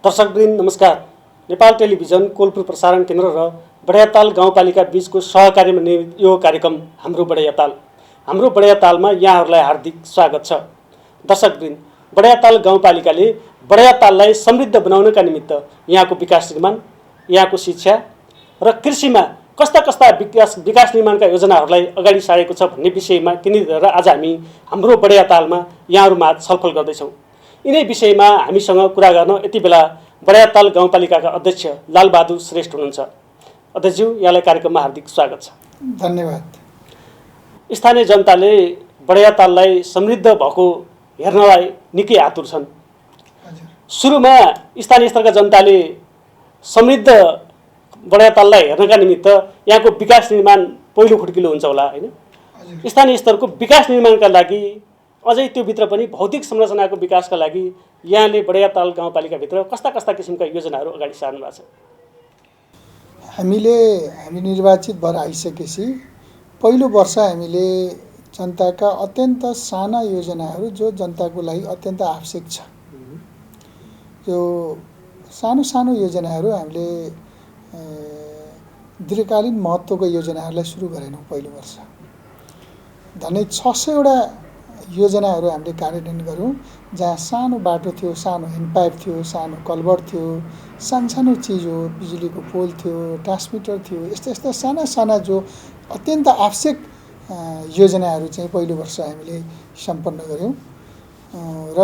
दर्शकवृन्द नमस्कार। नेपाल टेलिभिजन कोलपुर प्रसारण केन्द्र र बढियाताल गाउँपालिका बीचको सहकार्यमा निर्मित यो कार्यक्रम हाम्रो बढियातालमा यहाँहरूलाई हार्दिक स्वागत छ। दर्शकवृन्द, बढियाताल गाउँपालिकाले बढियाताललाई समृद्ध बनाउनका निमित्त यहाँको विकास निर्माण, यहाँको शिक्षा र कृषिमा कस्ता कस्ता विकास निर्माणका योजनाहरूलाई अगाडि सारेको छ भन्ने विषयमा केन्द्रित आज हामी हाम्रो बढियातालमा यहाँहरूमा छलफल गर्दैछौँ। यिनै विषयमा हामीसँग कुरा गर्न यति बेला बढियाताल गाउँपालिकाका अध्यक्ष लालबहादुर श्रेष्ठ हुनुहुन्छ। अध्यक्षज्यू, यहाँलाई कार्यक्रममा हार्दिक स्वागत छ। धन्यवाद। स्थानीय जनताले बढियाताललाई समृद्ध भएको हेर्नलाई निकै आतुर छन्। सुरुमा स्थानीय स्तरका जनताले समृद्ध बढियाताललाई हेर्नका निमित्त यहाँको विकास निर्माण पहिलो खुड्किलो हुन्छ होला, हैन? स्थानीय स्तरको विकास निर्माणका लागि अझै त्योभित्र पनि भौतिक संरचनाको विकासका लागि यहाँले बढियाताल गाउँपालिकाभित्र कस्ता कस्ता किसिमका योजनाहरू अगाडि सार्नु भएको छ? हामी निर्वाचित भएर आइसकेपछि पहिलो वर्ष हामीले जनताका अत्यन्त साना योजनाहरू जो जनताको लागि अत्यन्त आवश्यक छ, यो सानो योजनाहरू हामीले दीर्घकालीन महत्त्वको योजनाहरूलाई सुरु गरेनौँ। पहिलो वर्ष झन्डै 600 वटा योजनाहरू हामीले कार्यान्वयन गऱ्यौँ, जहाँ सानो बाटो थियो, सानो ह्यान्डपाइप थियो, सानो कल्भर्ट थियो, सानो चिज हो, बिजुलीको पोल थियो, ट्रान्समिटर थियो, यस्ता साना जो अत्यन्त आवश्यक योजनाहरू चाहिँ पहिलो वर्ष हामीले सम्पन्न गऱ्यौँ। र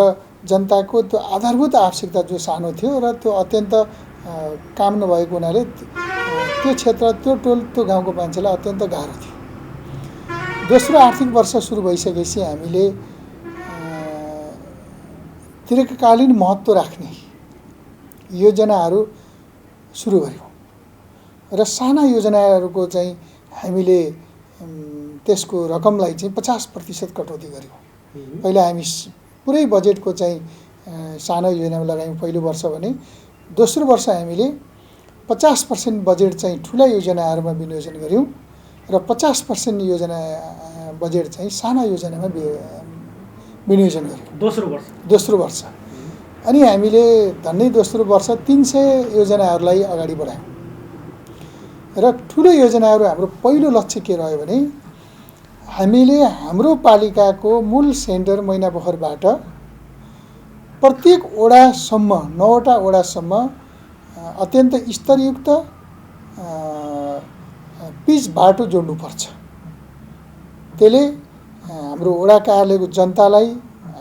जनताको त्यो आधारभूत आवश्यकता जो सानो थियो र त्यो अत्यन्त काम नभएको हुनाले त्यो क्षेत्र, त्यो टोल, त्यो गाउँको मान्छेलाई अत्यन्त गाह्रो थियो। दोस्रो आर्थिक वर्ष सुरु भइसकेपछि हामीले दीर्घकालीन महत्त्व राख्ने योजनाहरू सुरु गऱ्यौँ र साना योजनाहरूको चाहिँ हामीले त्यसको रकमलाई चाहिँ 50% कटौती गऱ्यौँ। पहिला हामी पुरै बजेटको चाहिँ सानो योजनामा लगायौँ पहिलो वर्ष भने, दोस्रो वर्ष हामीले 50% बजेट चाहिँ ठुला योजनाहरूमा विनियोजन गऱ्यौँ र 50% योजना बजेट चाहिँ साना योजनामा विनियोजन गऱ्यौँ दोस्रो वर्ष। अनि हामीले झन्डै दोस्रो वर्ष 300 योजनाहरूलाई अगाडि बढायौँ र ठुलो योजनाहरू हाम्रो पहिलो लक्ष्य के रह्यो भने हामीले हाम्रो पालिकाको मूल सेन्टर मैनापोखरबाट प्रत्येक वडासम्म 9वटा वडासम्म अत्यन्त स्तरयुक्त पिच बाटो जोड्नुपर्छ। त्यसले हाम्रो वडा कार्यालयको जनतालाई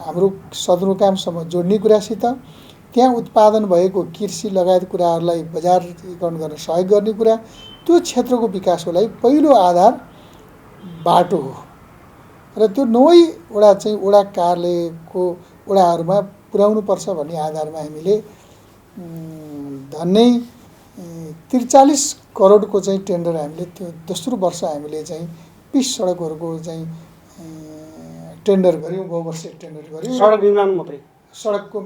हाम्रो सदरमुकामसम्म जोड्ने कुरासित त्यहाँ उत्पादन भएको कृषि लगायत कुराहरूलाई बजारीकरण गर्न सहयोग गर्ने कुरा, त्यो क्षेत्रको विकासको लागि पहिलो आधार बाटो हो र त्यो 9 वडा चाहिँ वडा कार्यालयको वडाहरूमा पुर्याउनुपर्छ भन्ने आधारमा हामीले झन्डै 43 करोडको चाहिँ टेन्डर हामीले त्यो दोस्रो वर्ष हामीले चाहिँ पिच सडकहरूको चाहिँ टेन्डर गऱ्यौँ। बहुवर्षीय टेन्डर गऱ्यौँ। सडक निर्माण मात्रै, सडकको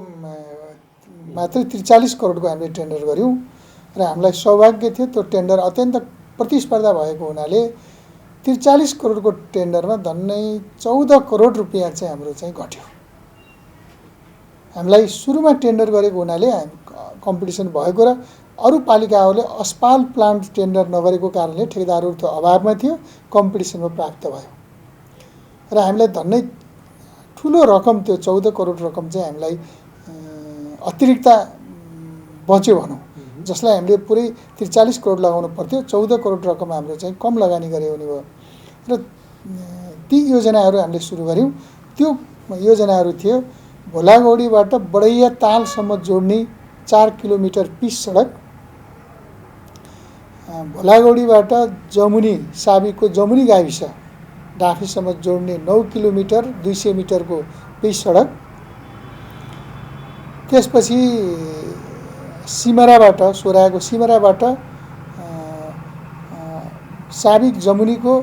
मात्रै 43 करोडको हामीले टेन्डर गऱ्यौँ र हामीलाई सौभाग्य थियो त्यो टेन्डर अत्यन्त प्रतिस्पर्धा भएको हुनाले 43 करोडको टेन्डरमा झन्डै 14 करोड रुपियाँ चाहिँ हाम्रो चाहिँ घट्यो। हामीलाई सुरुमा टेन्डर गरेको हुनाले कम्पिटिसन भएको र अरू पालिकाहरूले अस्पताल प्लान्ट टेन्डर नगरेको कारणले ठेकेदारहरू त्यो अभावमा थियो, कम्पिटिसनमा प्राप्त भयो र हामीलाई झन्डै ठुलो रकम, त्यो 14 करोड रकम चाहिँ हामीलाई अतिरिक्त बच्यो भनौँ, जसलाई हामीले पुरै 43 करोड लगाउनु पर्थ्यो, 14 करोड रकम हाम्रो चाहिँ कम लगानी गरे हुने भयो र ती योजनाहरू हामीले सुरु गऱ्यौँ। त्यो योजनाहरू थियो भोलागौडीबाट बढियातालसम्म जोड्ने 4 किलोमिटर पिच सडक, भोलागौडीबाट जमुनी साबीको जमुनी गाविस डाँफीसम्म जोड्ने 9 किलोमिटर 200 मिटरको पिच सडक, त्यसपछि सिमराबाट सोराको सिमराबाट साबिक जमुनीको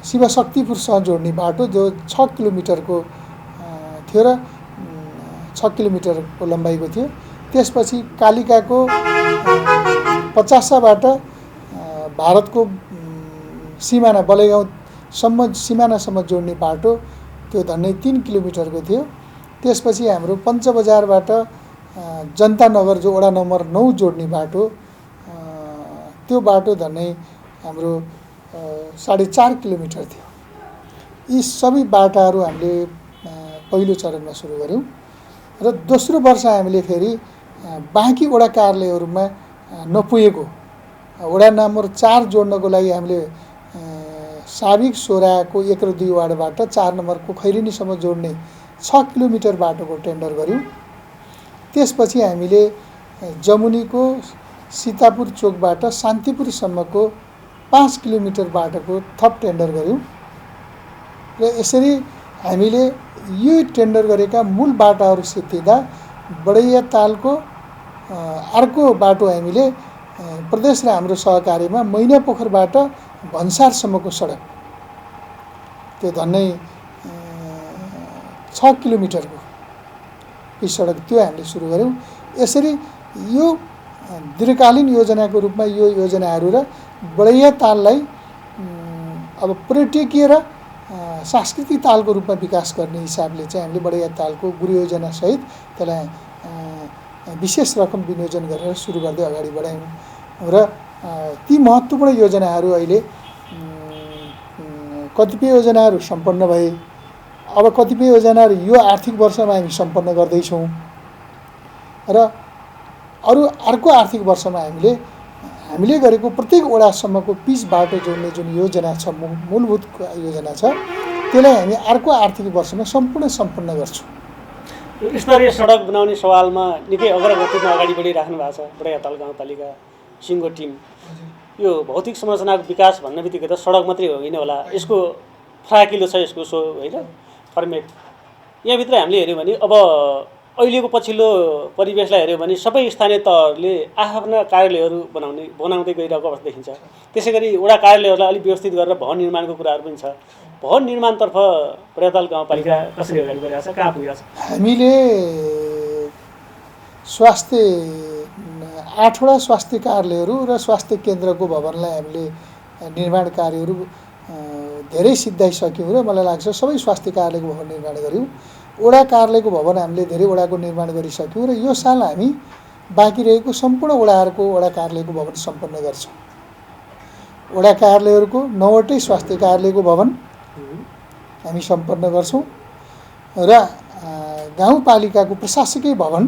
शिवशक्तिपुरसँग जोड्ने बाटो जो 6 किलोमिटरको थियो र 6 किलोमिटरको लम्बाइको थियो। त्यसपछि कालिकाको 50बाट भारतको सिमाना बलेगाउँसम्म सिमानासम्म जोड्ने बाटो, त्यो झन्डै 3 किलोमिटरको थियो। त्यसपछि हाम्रो पञ्चबजारबाट जनता नगर जो वडा नम्बर 9 जोड्ने बाटो, त्यो बाटो झन्डै हाम्रो 4.5 किलोमिटर थियो। यी सबै बाटाहरू हामीले पहिलो चरणमा सुरु गऱ्यौँ र दोस्रो वर्ष हामीले फेरि बाँकी वडा कार्यालयहरूमा नपुगेको वडा नम्बर 4 जोड्नको लागि हामीले साबिक सोराको 1 र 2 वार्डबाट 4 नम्बरको खैरेनीसम्म जोड्ने 6 किलोमिटर बाटोको टेन्डर गऱ्यौँ। त्यसपछि हामीले जमुनीको सीतापुर चोकबाट शान्तिपुरसम्मको 5 किलोमिटर बाटोको थप टेन्डर गऱ्यौँ र यसरी हामीले यो टेन्डर गरेका मूल बाटाहरू सिद्धिँदा बडैया तालको अर्को बाटो हामीले प्रदेश र हाम्रो सहकार्यमा मैनापोखरबाट भन्सारसम्मको सडक, त्यो झन्डै 6 किलोमिटरको यो सडक, त्यो हामीले सुरु गऱ्यौँ। यसरी यो दीर्घकालीन योजनाको रूपमा यो योजनाहरू र बडैया ताललाई अब पर्यटकीय र सांस्कृतिक तालको रूपमा विकास गर्ने हिसाबले चाहिँ हामीले बडैया तालको गुरु योजनासहित त्यसलाई विशेष रकम विनियोजन गरेर सुरु गर्दै अगाडि बढायौँ र ती महत्त्वपूर्ण योजनाहरू अहिले कतिपय योजनाहरू सम्पन्न भए। अब कतिपय योजनाहरू यो आर्थिक वर्षमा हामी सम्पन्न गर्दैछौँ र अर्को आर्थिक वर्षमा हामीले गरेको प्रत्येक वडासम्मको पिच बाटो जोड्ने जुन योजना छ, मूलभूत योजना छ, त्यसलाई हामी अर्को आर्थिक वर्षमा सम्पन्न गर्छौँ। स्तरीय सडक बनाउने सवालमा निकै अग्रगतिमा अगाडि बढिराख्नु भएको छ बडैया ताल गाउँपालिका सिङ्गो टिम। यो भौतिक संरचनाको विकास भन्ने बित्तिकै त सडक मात्रै होइन होला, यसको फ्राकिलो छ, यसको होइन फर्मेट। यहाँभित्र हामीले हेऱ्यौँ भने अब अहिलेको पछिल्लो परिवेशलाई हेऱ्यौँ भने सबै स्थानीय तहहरूले आफ्ना कार्यालयहरू बनाउँदै गइरहेको अवस्था देखिन्छ। त्यसै गरी वडा कार्यालयहरूलाई अलिक व्यवस्थित गरेर भवन निर्माणको कुराहरू पनि छ। भवन निर्माणतर्फ बडैया ताल गाउँपालिका कसरी अगाडि बढिरहेको छ, कहाँ पुगिरहेको छ? हामीले 8वटा स्वास्थ्य कार्यालयहरू र स्वास्थ्य केन्द्रको भवनलाई हामीले निर्माण कार्यहरू धेरै सिद्धाइसक्यौँ र मलाई लाग्छ सबै स्वास्थ्य कार्यालयको भवन निर्माण गऱ्यौँ। वडा कार्यालयको भवन हामीले धेरै वडाको निर्माण गरिसक्यौँ र यो साल हामी बाँकी रहेको सम्पूर्ण वडाहरूको वडा कार्यालयको भवन सम्पन्न गर्छौँ। वडा कार्यालयहरूको 9वटै स्वास्थ्य कार्यालयको भवन हामी सम्पन्न गर्छौँ र गाउँपालिकाको प्रशासकीय भवन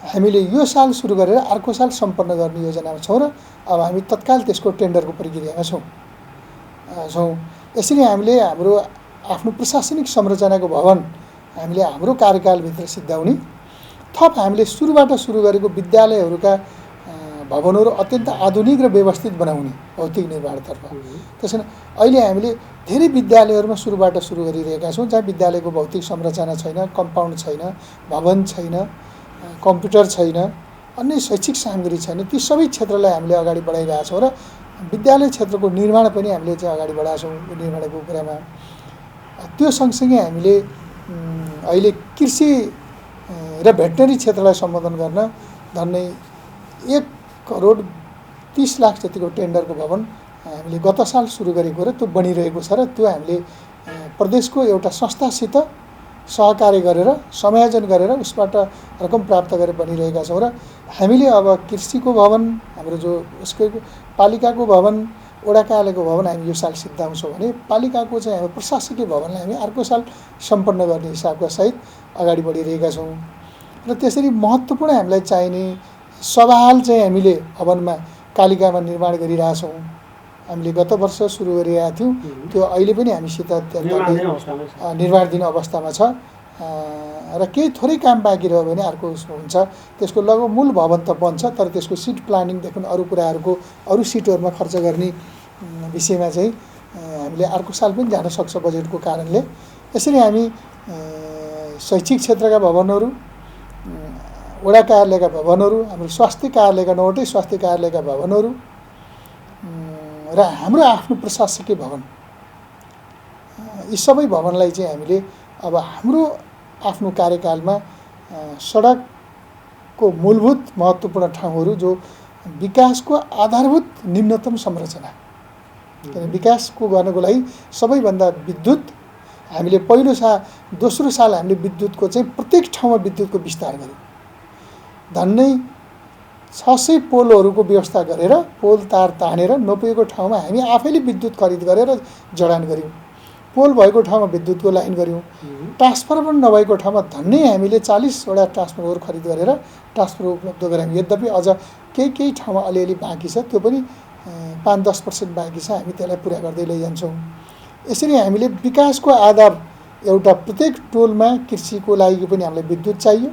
हामीले यो साल सुरु गरेर अर्को साल सम्पन्न गर्ने योजनामा छौँ र अब हामी तत्काल त्यसको टेन्डरको प्रक्रियामा छौँ। यसरी हामीले हाम्रो आफ्नो प्रशासनिक संरचनाको भवन हामीले हाम्रो कार्यकालभित्र सिद्ध्याउने, थप हामीले सुरुबाट सुरु गरेको विद्यालयहरूका भवनहरू अत्यन्त आधुनिक र व्यवस्थित बनाउने भौतिक निर्माणतर्फ। त्यसैले अहिले हामीले धेरै विद्यालयहरूमा सुरुबाट सुरु गरिरहेका छौँ जहाँ विद्यालयको भौतिक संरचना छैन, कम्पाउन्ड छैन, भवन छैन, कम्प्युटर छैन, अन्य शैक्षिक सामग्री छैन। ती सबै क्षेत्रलाई हामीले अगाडि बढाइरहेका छौँ र विद्यालय क्षेत्रको निर्माण पनि हामीले चाहिँ अगाडि बढाएका छौँ निर्माणको कुरामा। त्यो सँगसँगै हामीले अहिले कृषि र भेटनरी क्षेत्रलाई सम्बोधन गर्न झन्डै 1,30,00,000 जतिको टेन्डरको भवन हामीले गत साल सुरु गरेको र त्यो बनिरहेको छ र त्यो हामीले प्रदेशको एउटा संस्थासित सहकार्य गरेर समायोजन गरेर उसबाट रकम प्राप्त गरेर बनिरहेका छौँ र हामीले अब कृषिको भवन, हाम्रो जो उसको पालिकाको भवन, वडा कार्यालयको भवन हामी यो साल सिद्ध्याउँछौँ भने पालिकाको चाहिँ हाम्रो प्रशासकीय भवनलाई हामी अर्को साल सम्पन्न गर्ने हिसाबका सहित अगाडि बढिरहेका छौँ र त्यसरी महत्त्वपूर्ण हामीलाई चाहिने सभाहाल चाहिँ हामीले भवनमा कालिकामा निर्माण गरिरहेछौँ। हामीले गत वर्ष सुरु गरिरहेका थियौँ, त्यो अहिले पनि हामीसित निर्माणाधीन अवस्थामा छ र केही थोरै काम बाँकी रह्यो भने अर्को हुन्छ। त्यसको लगभग मूल भवन त बन्छ, तर त्यसको सिट प्लानिङदेखि अरू कुराहरूको अरू सिटहरूमा खर्च गर्ने विषयमा चाहिँ हामीले अर्को साल पनि जान सक्छ बजेटको कारणले। यसरी हामी शैक्षिक क्षेत्रका भवनहरू, वडा कार्यालयका भवनहरू, हाम्रो स्वास्थ्य कार्यालयका 9वटै स्वास्थ्य कार्यालयका भवनहरू र हाम्रो आफ्नो प्रशासकीय भवन, यी सबै भवनलाई चाहिँ हामीले अब हाम्रो आफ्नो कार्यकालमा सडकको मूलभूत महत्त्वपूर्ण ठाउँहरू जो विकासको आधारभूत निम्नतम संरचना, किन विकासको गर्नको लागि सबैभन्दा विद्युत हामीले दोस्रो साल हामीले विद्युतको चाहिँ प्रत्येक ठाउँमा विद्युतको विस्तार गऱ्यौँ। झन्डै 600 पोलहरूको व्यवस्था गरेर पोल तार तानेर नपुगेको ठाउँमा हामी आफैले विद्युत खरिद गरेर जडान गऱ्यौँ। पोल भएको ठाउँमा विद्युतको लाइन गऱ्यौँ। ट्रान्सफर्मर नभएको ठाउँमा धन्नै हामीले 40वटा ट्रान्सफर्मर खरिद गरेर ट्रान्सफर्मर उपलब्ध गरायौँ। यद्यपि अझ केही ठाउँमा अलिअलि बाँकी छ, त्यो पनि 5-10% बाँकी छ, हामी त्यसलाई पुरा गर्दै लैजान्छौँ। यसरी हामीले विकासको आधार एउटा प्रत्येक टोलमा कृषिको लागि पनि हामीलाई विद्युत चाहियो,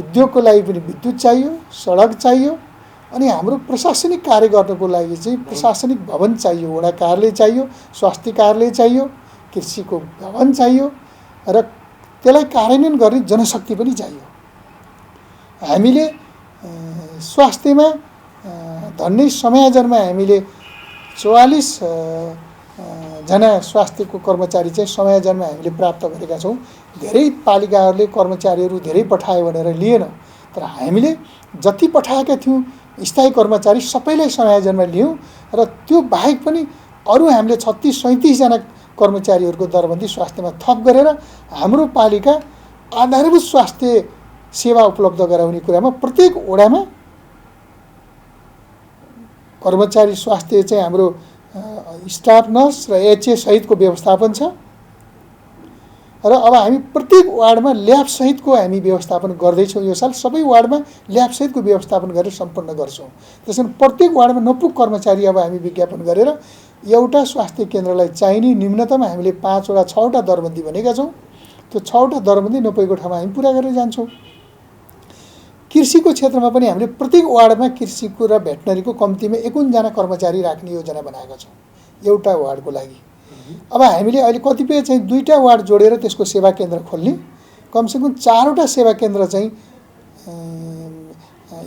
उद्योगको लागि पनि विद्युत चाहियो, सडक चाहियो, अनि हाम्रो प्रशासनिक कार्य गर्नको लागि चाहिँ प्रशासनिक भवन चाहियो, वडा कार्यालय चाहियो, स्वास्थ्य कार्यालय चाहियो, कृषिको भवन चाहियो र त्यसलाई कार्यान्वयन गर्ने जनशक्ति पनि चाहियो। हामीले स्वास्थ्यमा धन्नै समायोजनमा हामीले 44 जना स्वास्थ्यको कर्मचारी चाहिँ समायोजनमा हामीले प्राप्त गरेका छौँ। धेरै पालिकाहरूले कर्मचारीहरू धेरै पठायो भनेर लिएन, तर हामीले जति पठाएका थियौँ स्थायी कर्मचारी सबैलाई समायोजनमा लियौँ र त्यो बाहेक पनि अरू हामीले 36-37 जना कर्मचारीहरूको दरबन्दी स्वास्थ्यमा थप गरेर हाम्रो पालिका आधारभूत स्वास्थ्य सेवा उपलब्ध गराउने कुरामा प्रत्येक वडामा कर्मचारी स्वास्थ्य चाहिँ हाम्रो स्टाफ नर्स र एचए सहितको व्यवस्थापन छ र अब हामी प्रत्येक वार्डमा ल्याब सहितको हामी व्यवस्थापन गर्दैछौँ। यो साल सबै वार्डमा ल्याब सहितको व्यवस्थापन गरेर सम्पन्न गर्छौँ। त्यसैले प्रत्येक वार्डमा नपुग कर्मचारी अब हामी विज्ञापन गरेर एउटा स्वास्थ्य केन्द्रलाई चाहिने न्यूनतम हामीले 5-6वटा दरबन्दी भनेका छौँ। त्यो 6वटा दरबन्दी नपुगेको ठाउँमा हामी पुरा गरेर जान्छौँ। कृषिको क्षेत्रमा पनि हामीले प्रत्येक वार्डमा कृषिको र भेटनरीको कम्तीमा 51 जना कर्मचारी राख्ने योजना बनाएका छौँ एउटा वार्डको लागि। अब हामीले अहिले कतिपय चाहिँ 2टा वार्ड जोडेर त्यसको सेवा केन्द्र खोल्ने, कमसेकम 4वटा सेवा केन्द्र चाहिँ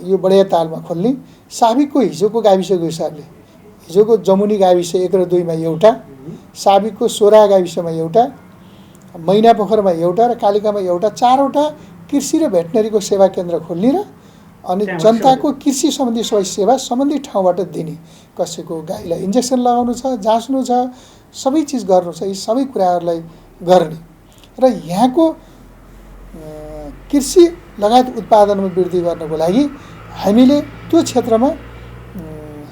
यो बढिया तालमा खोल्ने। साबिकको हिजोको गाविसको हिसाबले हिजोको जमुनी गाविस 1 र 2 मा एउटा, साबिकको सोरा गाविसमा एउटा, मैना पोखरमा एउटा र कालिकामा एउटा, 4वटा कृषि र भेटनरीको सेवा केन्द्र खोल्ने र अनि जनताको कृषि सम्बन्धी सबै सेवा सम्बन्धित ठाउँबाट दिने। कसैको गाईलाई इन्जेक्सन लगाउनु छ, जाँच्नु छ, सबै चिज गर्नु छ, यी सबै कुराहरूलाई गर्ने र यहाँको कृषि लगायत उत्पादनमा वृद्धि गर्नको लागि हामीले त्यो क्षेत्रमा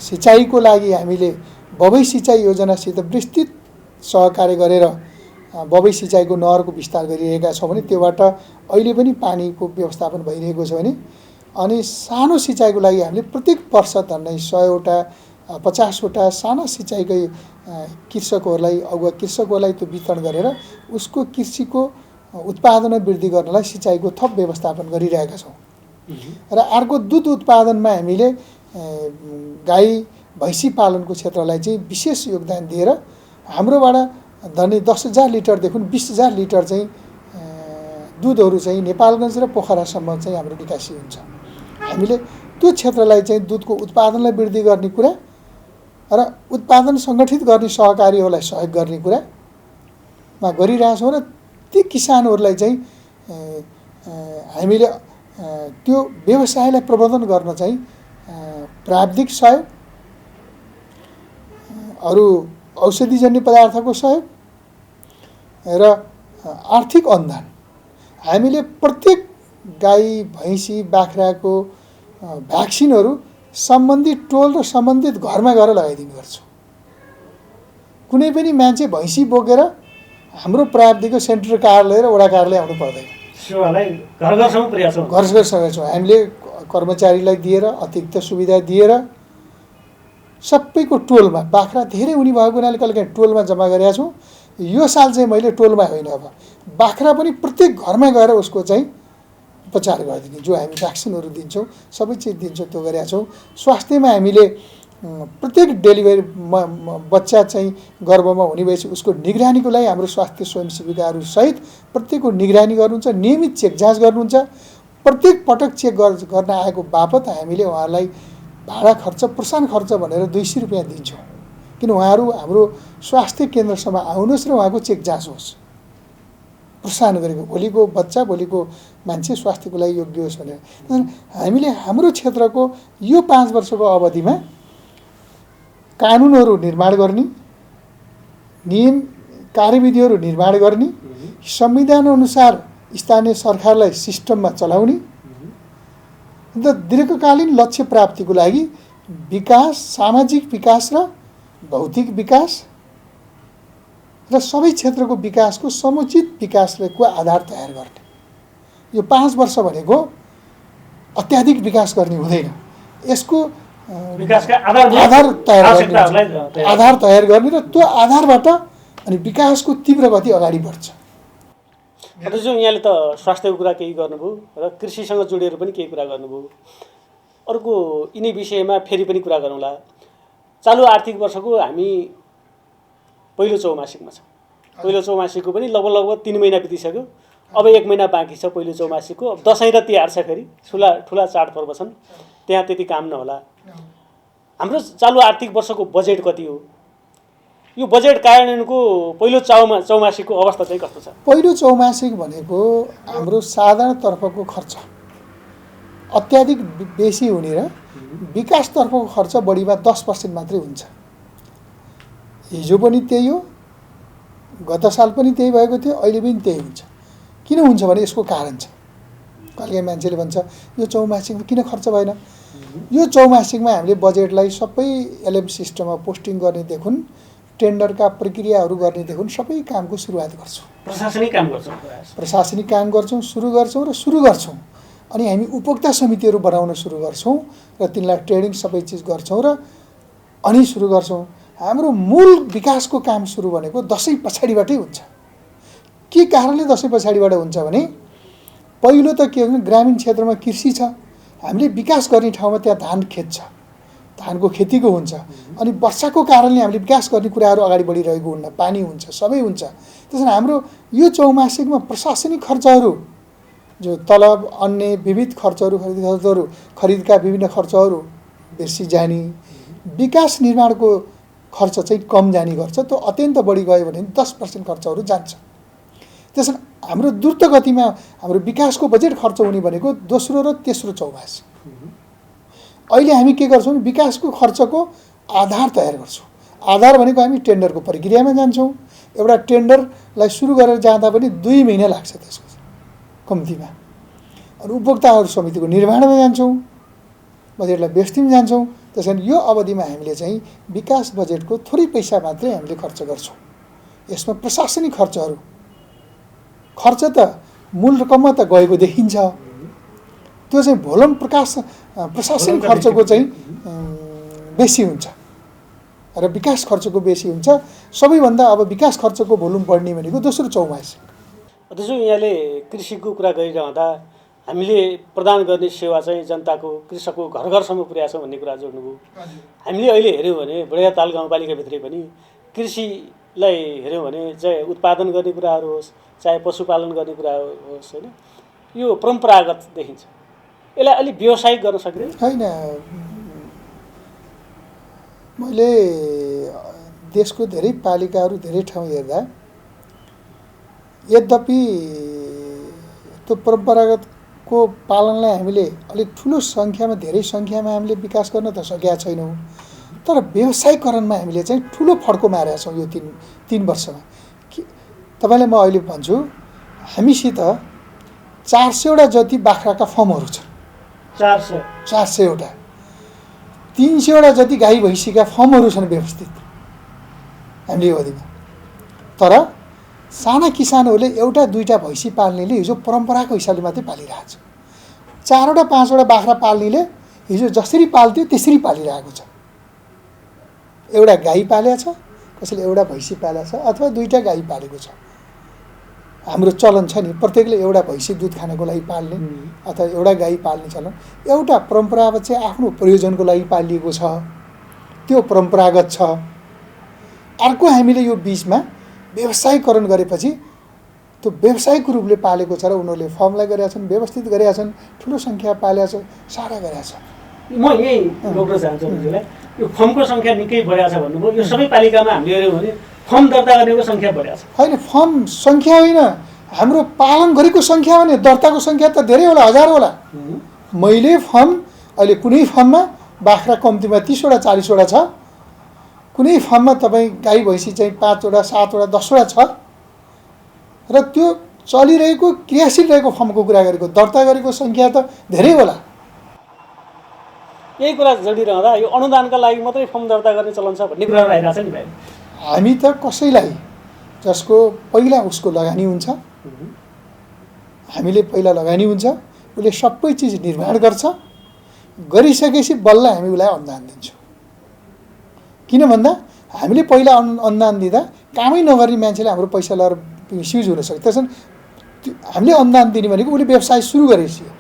सिँचाइको लागि हामीले बबई सिँचाइ योजनासित विस्तृत सहकार्य गरेर बबई सिँचाइको नहरको विस्तार गरिरहेका छौँ भने त्योबाट अहिले पनि पानीको व्यवस्थापन भइरहेको छ भने, अनि सानो सिँचाइको लागि हामीले प्रत्येक वर्ष झन्डै 100वटा 50वटा साना सिँचाइकै कृषकहरूलाई अगुवा कृषकहरूलाई त्यो वितरण गरेर उसको कृषिको उत्पादन वृद्धि गर्नलाई सिँचाइको थप व्यवस्थापन गरिरहेका छौँ। र अर्को दुध उत्पादनमा हामीले गाई भैँसी पालनको क्षेत्रलाई चाहिँ विशेष योगदान दिएर हाम्रोबाट धनी 10,000 लिटरदेखि 20,000 लिटर चाहिँ दुधहरू चाहिँ नेपालगञ्ज र पोखरासम्म चाहिँ हाम्रो निकासी हुन्छ। हामीले त्यो क्षेत्रलाई चाहिँ दुधको उत्पादनलाई वृद्धि गर्ने कुरा र उत्पादन सङ्गठित गर्ने सहकारीहरूलाई सहयोग गर्ने कुरामा गरिरहेछौँ र ती किसानहरूलाई चाहिँ हामीले त्यो व्यवसायलाई प्रबन्धन गर्न चाहिँ प्राविधिक सहयोग, अरू औषधिजन्य पदार्थको सहयोग र आर्थिक अनुदान हामीले प्रत्येक गाई भैँसी बाख्राको भ्याक्सिनहरू सम्बन्धित टोल र सम्बन्धित घरमा गएर लगाइदिने गर्छौँ। कुनै पनि मान्छे भैँसी बोकेर हाम्रो प्राविधिकको सेन्टर कार्यालय र वडा कार्यालय आउनु पर्दैन। सेवालाई घर-घरसम्म पुर्याउँछौँ। घर-घरसम्म छौँ हामीले कर्मचारीलाई दिएर अतिरिक्त सुविधा दिएर सबैको टोलमा बाख्रा धेरै हुने भएको हुनाले कहिलेकाहीँ टोलमा जम्मा गरेका छौँ। यो साल चाहिँ मैले टोलमा होइन, अब बाख्रा पनि प्रत्येक घरमा गएर उसको चाहिँ उपचार गरिदिने जो हामी भ्याक्सिनहरू दिन्छौँ, सबै चिज दिन्छौँ, त्यो गरेका छौँ। स्वास्थ्यमा हामीले प्रत्येक डेलिभरी बच्चा चाहिँ गर्भमा हुने भएपछि उसको निगरानीको लागि हाम्रो स्वास्थ्य स्वयंसेविकाहरू सहित प्रत्येकको निगरानी गर्नुहुन्छ, नियमित चेक जाँच गर्नुहुन्छ। प्रत्येक पटक चेक गर्न आएको बापत हामीले उहाँहरूलाई भाडा खर्च प्रोत्साहन खर्च भनेर 200 रुपियाँ दिन्छौँ, किन उहाँहरू हाम्रो स्वास्थ्य केन्द्रसम्म आउनुहोस् र उहाँको चेक जाँच होस्, प्रोत्साहन गरेको भोलिको बच्चा भोलिको मान्छे स्वास्थ्यको लागि योग्य होस् भनेर। हामीले हाम्रो क्षेत्रको यो 5 वर्षको अवधिमा कानुनहरू निर्माण गर्ने, नियम कार्यविधिहरू निर्माण गर्ने, संविधानअनुसार स्थानीय सरकारलाई सिस्टममा चलाउने र दीर्घकालीन लक्ष्य प्राप्तिको लागि विकास, सामाजिक विकास र भौतिक विकास र सबै क्षेत्रको विकासको समुचित विकासको आधार तयार गर्ने। यो 5 वर्ष भनेको अत्याधिक विकास गर्ने हुँदैन। यसको विकासका आधार तयार गर्ने र त्यो आधारबाट अनि विकासको तीव्र गति अगाडि बढ्छ। अथच यहाँले त स्वास्थ्यको कुरा केही गर्नुभयो र कृषिसँग जोडेर पनि केही कुरा गर्नुभयो। अर्को यिनै विषयमा फेरि पनि कुरा गरौँला। चालु आर्थिक वर्षको हामी पहिलो चौमासिकमा छ। पहिलो चौमासिकको पनि लगभग 3 महिना बितिसक्यो। अब 1 महिना बाँकी छ पहिलो चौमासिकको। दसैँ र तिहार छ, फेरि ठुला चाडपर्व छन्, त्यहाँ त्यति काम नहोला। हाम्रो चालु आर्थिक वर्षको बजेट कति हो? यो बजेट कार्यान्वयनको पहिलो चौमासिकको अवस्था चाहिँ कस्तो छ? पहिलो चौमासिक भनेको हाम्रो साधारण तर्फको खर्च अत्याधिक बेसी हुने र विकासतर्फको खर्च बढीमा 10% मात्रै हुन्छ। हिजो पनि त्यही हो, गत साल पनि त्यही भएको थियो, अहिले पनि त्यही हुन्छ। किन हुन्छ भने यसको कारण छ। कहिले मान्छेले भन्छ यो चौमासिकमा किन खर्च भएन? यो चौमासिकमा हामीले बजेटलाई सबै एलएम सिस्टममा पोस्टिङ गर्नेदेखि टेन्डरका प्रक्रियाहरू गर्नेदेखि सबै कामको सुरुवात गर्छौँ। प्रशासनिक काम गर्छौँ, सुरु गर्छौँ। अनि हामी उपभोक्ता समितिहरू बनाउन सुरु गर्छौँ र तिनलाई ट्रेनिङ सबै चिज गर्छौँ र अनि सुरु गर्छौँ। हाम्रो मूल विकासको काम सुरु भनेको दसैँ पछाडिबाटै हुन्छ। के कारणले दसैँ पछाडिबाट हुन्छ भने पहिलो त के हो भने ग्रामीण क्षेत्रमा कृषि छ, हामीले विकास गर्ने ठाउँमा त्यहाँ धान खेत छ, धानको खेतीको हुन्छ। अनि वर्षाको कारणले हामीले विकास गर्ने कुराहरू अगाडि बढिरहेको हुन्न, पानी हुन्छ, सबै हुन्छ। त्यसैले हाम्रो यो चौमासिकमा प्रशासनिक खर्चहरू जो तलब, अन्य विविध खर्चहरू, खरिदका विभिन्न खर्चहरू बेसी जाने, विकास निर्माणको खर्च चाहिँ कम जाने गर्छ। त्यो अत्यन्त बढी गयो भने 10% खर्चहरू जान्छ। त्यसैले हाम्रो द्रुत गतिमा हाम्रो विकासको बजेट खर्च हुने भनेको दोस्रो र तेस्रो चौमासिक। अहिले हामी के गर्छौँ? विकासको खर्चको आधार तयार गर्छौँ। आधार भनेको हामी टेन्डरको प्रक्रियामा जान्छौँ। एउटा टेन्डरलाई सुरु गरेर जाँदा पनि 2 महिना लाग्छ त्यसको कम्तीमा। अनि उपभोक्ताहरू समितिको निर्माणमा जान्छौँ, बजेटलाई व्यवस्थितमा जान्छौँ। त्यसैले यो अवधिमा हामीले चाहिँ विकास बजेटको थोरै पैसा मात्रै हामीले खर्च गर्छौँ। यसमा प्रशासनिक खर्च त मूल रकममा त गएको देखिन्छ। त्यो चाहिँ भोलम प्रशासनिक खर्चको चाहिँ बेसी हुन्छ र विकास खर्चको बेसी हुन्छ। सबैभन्दा अब विकास खर्चको भोल्युम बढ्ने भनेको दोस्रो चौमासिक। अथच यहाँले कृषिको कुरा गरिरहँदा हामीले प्रदान गर्ने सेवा चाहिँ जनताको, कृषकको घर घरसम्म पुर्याएको छ भन्ने कुरा जोड्नुभयो। हामीले अहिले हेऱ्यौँ भने बढियाताल गाउँपालिकाभित्रै पनि कृषिलाई हेऱ्यौँ भने चाहे उत्पादन गर्ने कुराहरू होस्, चाहे पशुपालन गर्ने कुरा होस्, होइन, यो परम्परागत देखिन्छ। यसलाई अलिक व्यावसायिक गर्न सकिँदैन? होइन, मैले देशको धेरै पालिकाहरू, धेरै ठाउँ हेर्दा यद्यपि त्यो परम्परागतको पालनलाई हामीले अलिक ठुलो सङ्ख्यामा, धेरै सङ्ख्यामा हामीले विकास गर्न त सकेका छैनौँ। तर व्यवसायीकरणमा हामीले चाहिँ ठुलो फड्को मारेका छौँ यो 3 वर्षमा। तपाईँलाई म अहिले भन्छु, हामीसित 400वटा जति बाख्राका फर्महरू छन्। 400वटा। 300वटा जति गाई भैँसीका फर्महरू छन् व्यवस्थित हामीले यो अवधिमा। तर साना किसानहरूले 1-2 भैँसी पाल्नेले हिजो परम्पराको हिसाबले मात्रै पालिरहेको छ। 4-5वटा बाख्रा पाल्नेले हिजो जसरी पाल्थ्यो त्यसरी पालिरहेको छ। एउटा गाई पालेको छ, कसैले एउटा भैँसी पालेको छ, अथवा 2 गाई पालेको छ। हाम्रो चलन छ नि, प्रत्येकले एउटा भैँसी दुध खानको लागि पाल्ने अथवा एउटा गाई पाल्ने चलन। एउटा परम्परागत चाहिँ आफ्नो प्रयोजनको लागि पालिएको छ, त्यो परम्परागत छ। अर्को हामीले यो बिचमा व्यवसायीकरण गरेपछि त्यो व्यावसायिक रूपले पालेको छ र उनीहरूले फर्मलाई गरेका छन्, व्यवस्थित गरेका छन्, ठुलो सङ्ख्या पालेका छन्, सारा गरेका छन्। म यही रोक्न चाहन्छु हजुरलाई, यो फर्मको सङ्ख्या निकै बढेको छ भन्नुभयो। यो सबै पालिकामा हामीले हेऱ्यौँ भने फर्म दर्ता गर्नेको सङ्ख्या बढेको छ। होइन, फर्म सङ्ख्या होइन, हाम्रो पालन गरेको सङ्ख्या भने दर्ताको सङ्ख्या त धेरै होला, 1000 होला। मैले फर्म अहिले कुनै फर्ममा बाख्रा कम्तीमा 30वटा 40वटा छ, कुनै फर्ममा तपाईँ गाई भैँसी चाहिँ 5 वटा 7 वटा 10 वटा छ र त्यो चलिरहेको क्रियाशील रहेको फर्मको कुरा गरेको, दर्ता गरेको सङ्ख्या त धेरै होला। यही कुरा जोडिरहँदा यो अनुदानका लागि मात्रै फर्म दर्ता गर्ने चलन छ भन्ने कुरा आइरहेको छ नि भाइ। हामी त कसैलाई जसको पहिला उसको लगानी हुन्छ, हामीले पहिला लगानी हुन्छ, उसले सबै चिज निर्माण गर्छ, गरिसकेपछि बल्ल हामी उसलाई अनुदान दिन्छौँ। किन भन्दा हामीले पहिला अनुदान दिँदा कामै नगर्ने मान्छेले हाम्रो पैसा लगाएर मिसयुज हुनसक्छ। त्यसैले हामीले अनुदान दिने भनेको उसले व्यवसाय सुरु गरेपछि हो।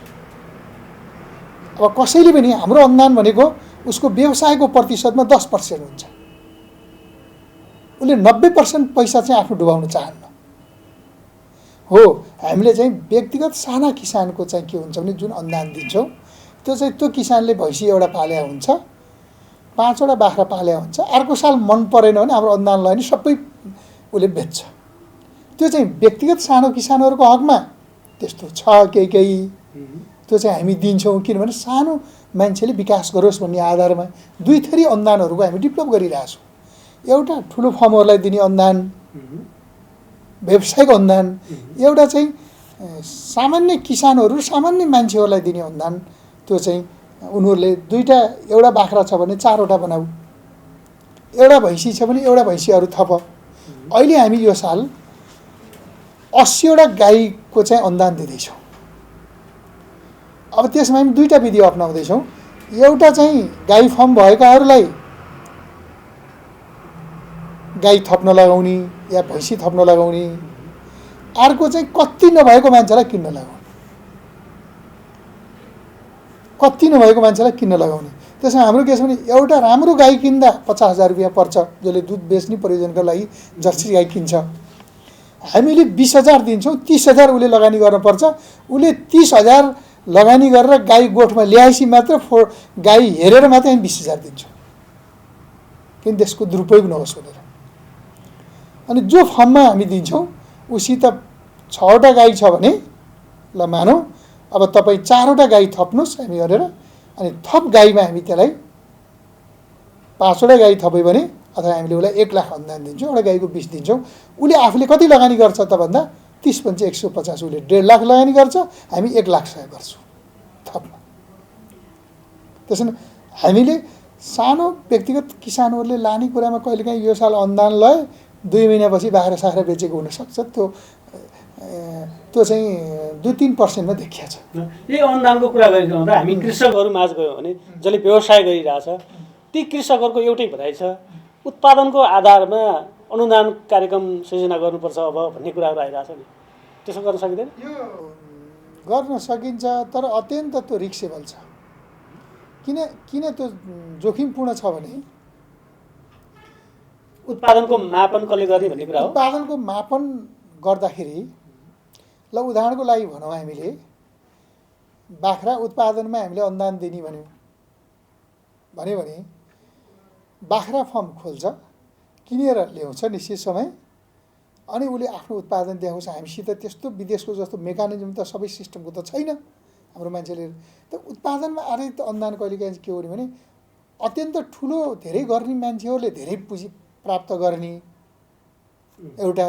अब कसैले पनि हाम्रो अनुदान भनेको उसको व्यवसायको प्रतिशतमा 10% हुन्छ। उसले 90% पैसा चाहिँ आफ्नो डुबाउन चाहन्न। हो, हामीले चाहिँ व्यक्तिगत साना किसानको चाहिँ के हुन्छ भने जुन अनुदान दिन्छौँ त्यो चाहिँ त्यो किसानले भैँसी एउटा पाल्या हुन्छ, 5 वटा बाख्रा पाल्या हुन्छ, अर्को साल मन परेन भने हाम्रो अनुदान लगायो भने सबै उसले बेच्छ। त्यो चाहिँ व्यक्तिगत सानो किसानहरूको हकमा त्यस्तो छ केही त्यो चाहिँ हामी दिन्छौँ। किनभने सानो मान्छेले विकास गरोस् भन्ने आधारमा दुई थरी अनुदानहरूको हामी डेभलप गरिरहेछौँ। एउटा ठुलो फर्महरूलाई दिने अनुदान, व्यावसायिक अनुदान, एउटा चाहिँ सामान्य किसानहरू सामान्य मान्छेहरूलाई दिने अनुदान। त्यो चाहिँ उनीहरूले दुईवटा एउटा बाख्रा छ भने 4 वटा बनाऊ, एउटा भैँसी छ भने एउटा भैँसीहरू थप। अहिले हामी यो साल 80 वटा गाईको चाहिँ अनुदान दिँदैछौँ। अब त्यसमा हामी दुईवटा विधि अपनाउँदैछौँ। एउटा चाहिँ गाई फर्म भएकाहरूलाई गाई थप्न लगाउने या भैँसी थप्न लगाउने, अर्को चाहिँ कत्ति नभएको मान्छेलाई किन्न लगाउने, कत्ति नभएको मान्छेलाई किन्न लगाउने। त्यसमा हाम्रो के छ भने एउटा राम्रो गाई किन्दा 50,000 रुपियाँ पर्छ, जसले दुध बेच्ने प्रयोजनका लागि जर्सी गाई किन्छ। हामीले 20,000 दिन्छौँ, 30,000 उसले लगानी गर्नुपर्छ। उसले 30,000 लगानी गरेर गाई गोठमा ल्याएपछि मात्र गाई हेरेर मात्रै हामी 20,000 दिन्छौँ, किन त्यसको दुरुपयोग नहोस् भनेर। अनि जो फर्ममा हामी दिन्छौँ उसित 6 वटा गाई छ भने ल मानौँ अब तपाईँ 4 वटा गाई थप्नुहोस् हामी गरेर, अनि थप गाईमा हामी त्यसलाई 5 वटा गाई थप्यो भने अथवा हामीले उसलाई 1 लाख अनुदान दिन्छौँ, एउटा गाईको 20 दिन्छौँ। उसले आफूले कति लगानी गर्छ त भन्दा 30 पंचे 150, उसले 1.5 लाख लगानी गर्छ, हामी 1 लाख 100 गर्छौँ थप्न। त्यसैले हामीले सानो व्यक्तिगत किसानहरूले लाने कुरामा कहिलेकाहीँ यो साल अनुदान लए 2 महिनापछि बाख्रा साख्रा बेचेको हुनसक्छ। त्यो चाहिँ 2-3% देखिया छ। यही अनुदानको कुरा गरिरहँदा हामी कृषकहरू माझ गयौँ भने जसले व्यवसाय गरिरहेछ ती कृषकहरूको एउटै भनाइ छ, उत्पादनको आधारमा अनुदान कार्यक्रम सृजना गर्नुपर्छ अब भन्ने कुराहरू आइरहेछ नि। त्यसो गर्न सकिँदैन? यो गर्न सकिन्छ, तर अत्यन्त त्यो रिक्सेबल छ। किन त्यो जोखिमपूर्ण छ भने उत्पादनको मापन कसले गर्ने भन्ने कुरा हो। उत्पादनको मापन गर्दाखेरि ल उदाहरणको लागि भनौँ, हामीले बाख्रा उत्पादनमा हामीले अनुदान दिने भन्यो भने बाख्रा फर्म खोल्छ, किनेर ल्याउँछ निश्चित समय, अनि उसले आफ्नो उत्पादन देखाउँछ। हामीसित त्यस्तो विदेशको जस्तो मेकानिजम त सबै सिस्टमको त छैन हाम्रो मान्छेले। त उत्पादनमा आधारित अनुदान कहिलेकाहीँ के हो भने अत्यन्त ठुलो धेरै गर्ने मान्छेहरूले धेरै पुँजी प्राप्त गर्ने एउटा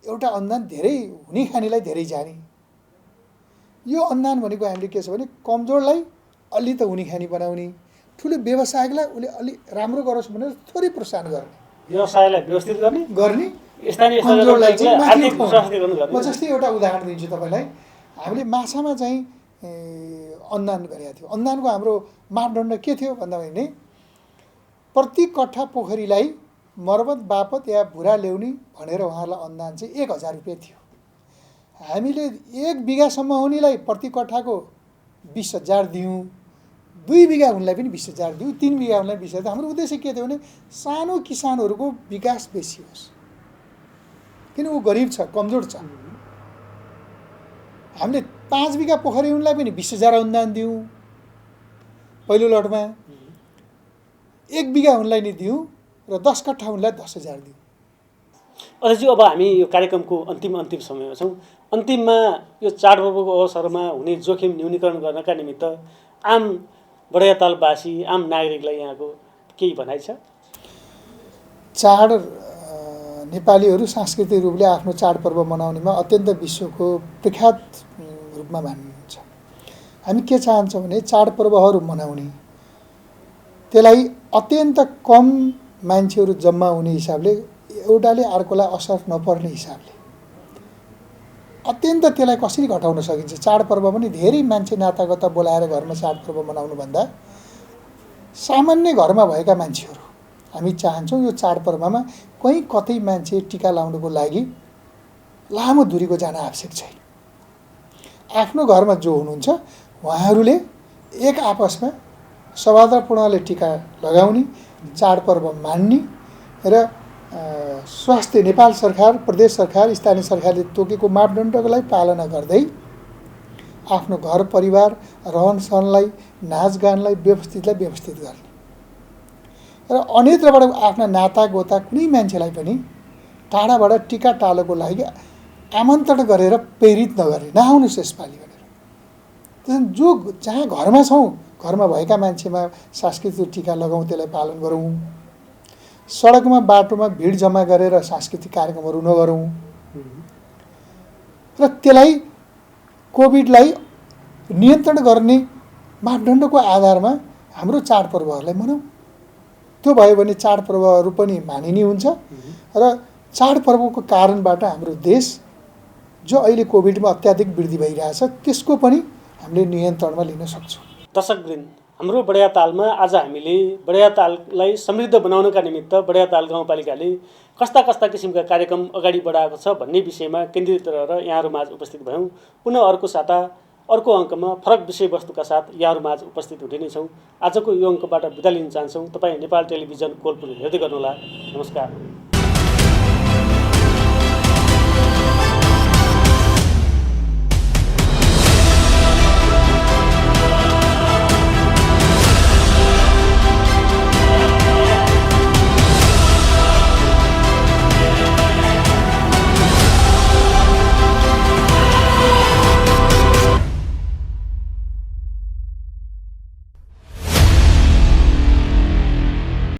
अनुदान, धेरै हुने खानेलाई धेरै जाने। यो अनुदान भनेको हामीले के छ भने कमजोरलाई अलि त हुने खाने बनाउने, ठुलो व्यवसायलाई उसले अलि राम्रो गरोस् भनेर थोरै प्रोत्साहन गर्ने, व्यवसायलाई व्यवस्थित गर्ने, स्थानीय कमजोरलाई चाहिँ माथि उठाउने। म जस्तै एउटा उदाहरण दिन्छु तपाईँलाई। हामीले माछामा चाहिँ अनुदान गरेका थियौँ। अनुदानको हाम्रो मापदण्ड के थियो भन्दा भने प्रति कट्ठा पोखरीलाई मर्मत बापत या भुरा ल्याउने भनेर उहाँहरूलाई अनुदान चाहिँ 1,000 रुपियाँ थियो। हामीले 1 बिघासम्म हुनेलाई प्रति कट्ठाको 20,000 दियौँ, 2 बिघा हुनेलाई पनि 20,000 दियौँ, 3 बिघा हुनेलाई 20,000। हाम्रो उद्देश्य के थियो भने सानो किसानहरूको विकास बेसी होस्, किन ऊ गरिब छ, कमजोर छ। हामीले 5 बिघा पोखरी हुनेलाई पनि 20,000 अनुदान दियौँ पहिलो लटमा, 1 बिघा हुनेलाई नि दियौँ र 10 कट्ठा हुनेलाई 10,000 दियौँ। अझै अब हामी यो कार्यक्रमको अन्तिम समयमा छौँ। अन्तिममा यो चाडपर्वको अवसरमा हुने जोखिम न्यूनीकरण गर्नका निमित्त आम बढैयातालवासी, आम नागरिकलाई यहाँको केही भनाइ छ? चाड नेपालीहरू सांस्कृतिक रूपले आफ्नो चाडपर्व मनाउनेमा अत्यन्त विश्वको प्रख्यात रूपमा मानिन्छ। हामी के चाहन्छौँ भने चाडपर्वहरू मनाउने, त्यसलाई अत्यन्त कम मान्छेहरू जम्मा हुने हिसाबले, एउटाले अर्कोलाई असर नपर्ने हिसाबले अत्यन्त त्यसलाई कसरी घटाउन सकिन्छ। चाडपर्व पनि धेरै मान्छे नातागोता बोलाएर घरमा चाडपर्व मनाउनुभन्दा सामान्य घरमा भएका मान्छेहरू हामी चाहन्छौँ यो चाडपर्वमा कहीँ कतै मान्छे टिका लाउनुको लागि लामो दूरीको जान आवश्यक छैन। आफ्नो घरमा जो हुनुहुन्छ उहाँहरूले एक आपसमा सौहार्दपूर्णले टिका लगाउने, चाडपर्व मान्ने र स्वास्थ्य नेपाल सरकार, प्रदेश सरकार, स्थानीय सरकारले तोकेको मापदण्डलाई पालना गर्दै आफ्नो घर परिवार रहनसहनलाई, नाचगानलाई व्यवस्थित गर्ने र अन्यत्रबाट आफ्ना नातागोता कुनै मान्छेलाई पनि टाढाबाट टिका टालोको लागि आमन्त्रण गरेर प्रेरित नगर्ने, नआउनुहोस् यसपालि भनेर। त्यसैले जो जहाँ घरमा छौँ, घरमा भएका मान्छेमा सांस्कृतिक टिका लगाउँ, त्यसलाई पालन गरौँ। सडकमा बाटोमा भिड जम्मा गरेर सांस्कृतिक कार्यक्रमहरू नगरौँ र त्यसलाई कोभिडलाई नियन्त्रण गर्ने मापदण्डको आधारमा हाम्रो चाडपर्वहरूलाई मनाउँ। त्यो भयो भने चाडपर्वहरू पनि मानिने हुन्छ र चाडपर्वको कारणबाट हाम्रो देश जो अहिले कोभिडमा अत्याधिक वृद्धि भइरहेछ त्यसको पनि हामीले नियन्त्रणमा लिन सक्छौँ। दर्शकवृन्द, हाम्रो बडियातालमा आज हामीले बडियाताललाई समृद्ध बनाउनका निमित्त बडियाताल गाउँपालिकाले कस्ता कस्ता किसिमका कार्यक्रम अगाडि बढाएको छ भन्ने विषयमा केन्द्रित रहेर यहाँहरूमाझ उपस्थित भयौँ। पुनः अर्को साता अर्को अङ्कमा फरक विषयवस्तुका साथ यहाँहरूमाझ उपस्थित हुने नै छौँ। आजको यो अङ्कबाट बिदा लिन चाहन्छौँ। तपाईँ नेपाल टेलिभिजन कोलपुर हेर्दै गर्नुहोला। नमस्कार।